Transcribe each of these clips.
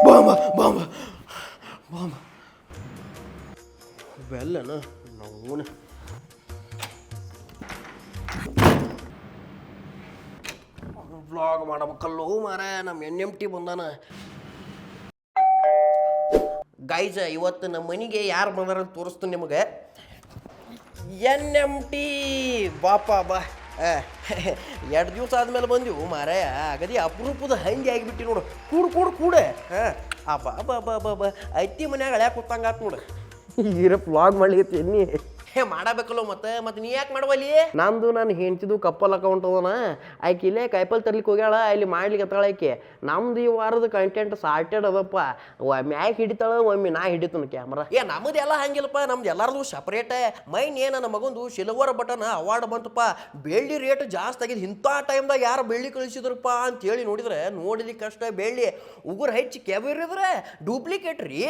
ಬಾಂಬ ಬಾಂಬ ಬಾಂಬ ಬೆಲ್ಲನ ನಾವು ವ್ಲಾಗ್ ಮಾಡಬೇಕಲ್ಲೋ ಮಾರ. ನಮ್ಮ NMT ಬಂದಾನ. ಗೈಜ ಇವತ್ತು ನಮ್ಮ ಮನೆಗೆ ಯಾರು ಬಂದಾರ ಅಂತ ತೋರಿಸ್ತೀನಿ ನಿಮಗೆ. NMT ಬಾಪ ಬಾ. 2 ದಿವಸ ಆದ್ಮೇಲೆ ಬಂದೆವು ಮಾರಾಯ. ಅಗದಿ ಅಪರೂಪದ ಹಂಗೆ ಆಗಿಬಿಟ್ಟು ನೋಡು. ಕೂಡೆ ಅಬ್ಬಾ ಬಾ ಬಾ ಬಾ ಬಾ ಅತ್ತಿ ಮನ್ಯಾಗ ಹಳ್ಯಾಕ ಕೂತಂಗಾತ್ ನೋಡು. ಈರಪ್ಪ ವ್ಲಾಗ್ ಮಾಡ್ಲಿಕ್ಕೆ ನೀ ಮಾಡಬೇಕಲ್ಲ ಮತ್ತೆ ನೀ ಯಾಕೆ ಮಾಡವಲ್ಲಿ? ನಂದು ನಾನು ಹೆಂಡ್ತಿದ್ದು ಕಪ್ಪಲ್ ಅಕೌಂಟ್ ಅದನ. ಆಕೆ ಇಲ್ಲೇ ಕಾಯಿಪಲ್ ತರ್ಲಿಕ್ಕೆ ಹೋಗ್ಯಾಳ, ಇಲ್ಲಿ ಮಾಡ್ಲಿಕ್ಕೆ ಹತ್ತಾಳ ಆಕೆ. ನಮ್ದು ಈ ವಾರದ ಕಂಟೆಂಟ್ ಸಾರ್ಟೆಡ್ ಅದಪ್ಪ. ಒಮ್ಮೆ ಯಾಕೆ ಹಿಡಿತಾಳ, ಒಮ್ಮೆ ನಾ ಹಿಡಿತನ ಕ್ಯಾಮ್ರಾ. ನಮ್ಮದು ಎಲ್ಲ ಹಂಗಿಲ್ಲಪ್ಪ, ನಮ್ದು ಎಲ್ಲಾರದು ಸಪ್ರೇಟ. ಮೈನ್ ನನ್ನ ಮಗಂದು ಸಿಲ್ವರ್ ಬಟನ್ ಅವಾರ್ಡ್ ಬಂತಪ್ಪ. ಬೆಳ್ಳಿ ರೇಟ್ ಜಾಸ್ತಿ ಆಗಿದೆ. ಇಂಥ ಟೈಮ್ದಾಗ ಯಾರು ಬೆಳ್ಳಿ ಕಳಿಸಿದ್ರಪ್ಪ ಅಂತೇಳಿ ನೋಡಿಲಿಕ್ಕೆ ಕಷ್ಟ. ಬೆಳ್ಳಿ ಉಗುರು ಹೆಚ್ಚಿ ಕೆಬಿರಿದ್ರೆ ಡೂಪ್ಲಿಕೇಟ್ ರೀ.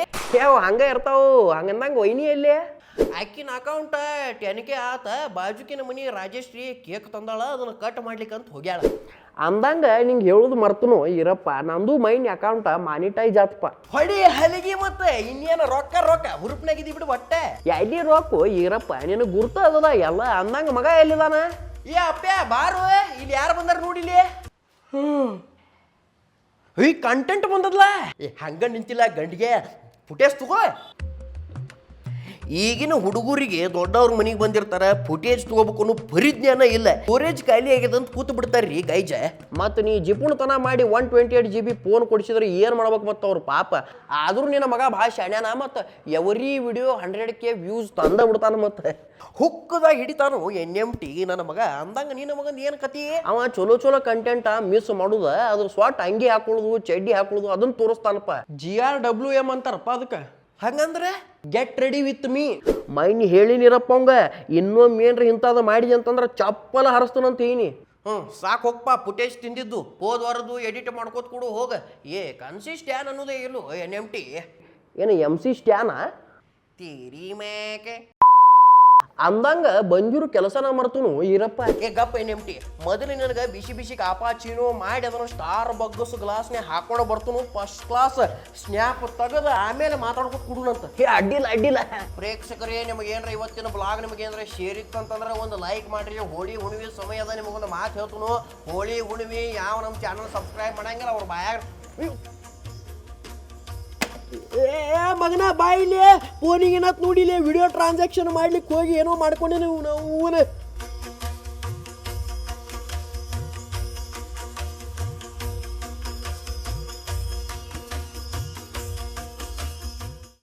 ಹಂಗೆ ಇರ್ತಾವು. ಹಂಗಂದಂಗೆ ವೈನಿಯಲ್ಲಿ ಆಕಿನ ಅಕೌಂಟ್ 10K ಆತ. ಬಾಜುಕಿನ ಮನಿ ರಾಜೇಶ್ರೀ ಕೇಕ್ ತಂದಾಳ, ಅದನ್ನ ಕಟ್ ಮಾಡ್ಲಿಕ್ಕಂತ ಹೋಗ್ಯಾಳ. ಅಂದಂಗ ನಿಂಗೆ ಹೇಳುದು ಮರ್ತನು ಇರಪ್ಪ, ನಂದು ಮೈನ್ ಅಕೌಂಟ್ ಮಾನಿಟೈಸ್ ಆತಪ್ಪ. ಹೊಡಿ ಹಲಿಗೆ ಮತ್ತೆ ಇನ್ನೇನು ರೊಕ್ಕ ಹುರುಪ್ನಾಗಿದ್ದಿ ಬಿಡು ಒಟ್ಟೆ. ಎಲ್ಲಿ ರೊಕ್ಕ ಇರಪ್ಪ, ನಿನಗೆ ಗುರ್ತ ಅದದ ಎಲ್ಲ. ಅಂದಂಗ ಮಗ ಎಲ್ಲಿದಾನ? ಏ ಅಪ್ಪ ಬಾರು, ಇಲ್ಲಿ ಯಾರು ಬಂದಾರ ನೋಡಿಲಿ. ಈ ಕಂಟೆಂಟ್ ಬಂದದ್ಲ. ಹಂಗ ನಿಂತಿಲ್ಲ ಗಂಡಿಗೆ ಫುಟೇಜ್ ತಗೋ. ಈಗಿನ ಹುಡುಗರಿಗೆ ದೊಡ್ಡವ್ರ ಮನೆಗೆ ಬಂದಿರ್ತಾರೆ, ಫುಟೇಜ್ ತಗೋಬೇಕು ಅನ್ನೋ ಪರಿಜ್ಞಾನ ಇಲ್ಲ. ಸ್ಟೋರೇಜ್ ಖಾಲಿ ಆಗಿದೆ ಅಂತ ಕೂತು ಬಿಡ್ತಾರ್ರಿ ಗೈಜ. ಮತ್ತು ನೀ ಜಿಪುಣತನ ಮಾಡಿ 128 GB ಫೋನ್ ಕೊಡಿಸಿದ್ರೆ ಏನು ಮಾಡ್ಬೇಕು ಮತ್ತು ಅವ್ರು ಪಾಪ. ಆದ್ರೂ ನಿನ್ನ ಮಗ ಭಾಳ ಶಾಣ್ಯಾನ. ಮತ್ತು ಎವರಿ ವಿಡಿಯೋ 100K ವ್ಯೂಸ್ ತಂದ ಬಿಡ್ತಾನ. ಮತ್ತು ಹುಕ್ಕದಾಗ ಹಿಡಿತಾನು NMT ನನ್ನ ಮಗ. ಅಂದಂಗ ನಿನ್ನ ಮಗನ ಏನು ಕತಿ? ಅವ ಚಲೋ ಕಂಟೆಂಟ್ ಮಿಸ್ ಮಾಡುದ, ಅದ್ರ ಸ್ವಾಟ್ ಅಂಗಿ ಹಾಕೊಳ್ಳೋದು, ಚಡ್ಡಿ ಹಾಕೊಳ್ಳೋದು ಅದನ್ನ ತೋರಿಸ್ತಾನಪ್ಪ. GRWM ಅಂತಾರಪ್ಪ ಅದಕ್ಕೆ. ಹಂಗಂದ್ರೆ ಗೆಟ್ ರೆಡಿ ವಿತ್ ಮೀ. ಮೈನ್ ಹೇಳಿನಿರಪ್ಪ ಅವಂಗ, ಇನ್ನೊಮ್ಮೆ ಏನ್ರಿ ಇಂಥದ್ದು ಮಾಡಿದೆ ಅಂತಂದ್ರೆ ಚಪ್ಪಲ ಹರಿಸ್ತಾನಂತ ಹೇಳಿ. ಸಾಕು ಹೋಗಪ್ಪ, ಫುಟೇಜ್ ತಿಂದಿದ್ದು ಹೋದ್ವಾರದ್ದು ಎಡಿಟ್ ಮಾಡ್ಕೋತ ಕೊಡು ಹೋಗ. ಕನ್ಸಿಸ್ಟ್ಯಾನ್ ಅನ್ನೋದೇ ಇಲ್ಲು NMT. ಏನು MC ಸ್ಟ್ಯಾನ ತೀರಿ ಮೇಕೆ ಅಂದಂಗ ಬಂಜೂರು ಕೆಲಸನ ಮರ್ತನು ಈರಪ್ಪ. ಗಪ್ಪ NMT, ಮೊದಲು ನನಗೆ ಬಿಸಿ ಕಾಪಾಚಿನೋ ಮಾಡಿ ಅದನ್ನು ಸ್ಟಾರ್ ಬಗ್ಗಸ್ ಗ್ಲಾಸ್ನೇ ಹಾಕೊಂಡು ಬರ್ತನು. ಫಸ್ಟ್ ಕ್ಲಾಸ್ ಸ್ನ್ಯಾಪ್ ತೆಗೆದು ಆಮೇಲೆ ಮಾತಾಡ್ಕೊಂಡು ಕುಡುನಂತ. ಅಡ್ಡಿಲ್ಲ ಪ್ರೇಕ್ಷಕರೇ, ನಿಮಗೆ ಏನ್ರ ಇವತ್ತಿನ ಬ್ಲಾಗ್ ನಿಮಗೆ ಏನಾರ ಶೇರ್ ಇತ್ತಂತಂದ್ರೆ ಒಂದು ಲೈಕ್ ಮಾಡ್ರಿ. ಹೋಳಿ ಹುಣ್ಣಿಮೆ ಸಮಯ ಅದ, ನಿಮಗೊಂದು ಮಾತು ಹೇಳ್ತನು. ಹೋಳಿ ಹುಣ್ಣಿಮೆ ಯಾವ ನಮ್ಮ ಚಾನಲ್ ಸಬ್ಸ್ಕ್ರೈಬ್ ಮಾಡಂಗಿಲ್ಲ ಅವ್ರ ಬಾಯಾಗ ಮಗನ ಬಾಯಿಲೆ ಫೋನಿಗೆ ಏನತ್ ನೋಡಿಲೆ ವಿಡಿಯೋ ಟ್ರಾನ್ಸಾಕ್ಷನ್ ಮಾಡ್ಲಿಕ್ಕೆ ಹೋಗಿ ಏನೋ ಮಾಡ್ಕೊಂಡೆ ನಾವು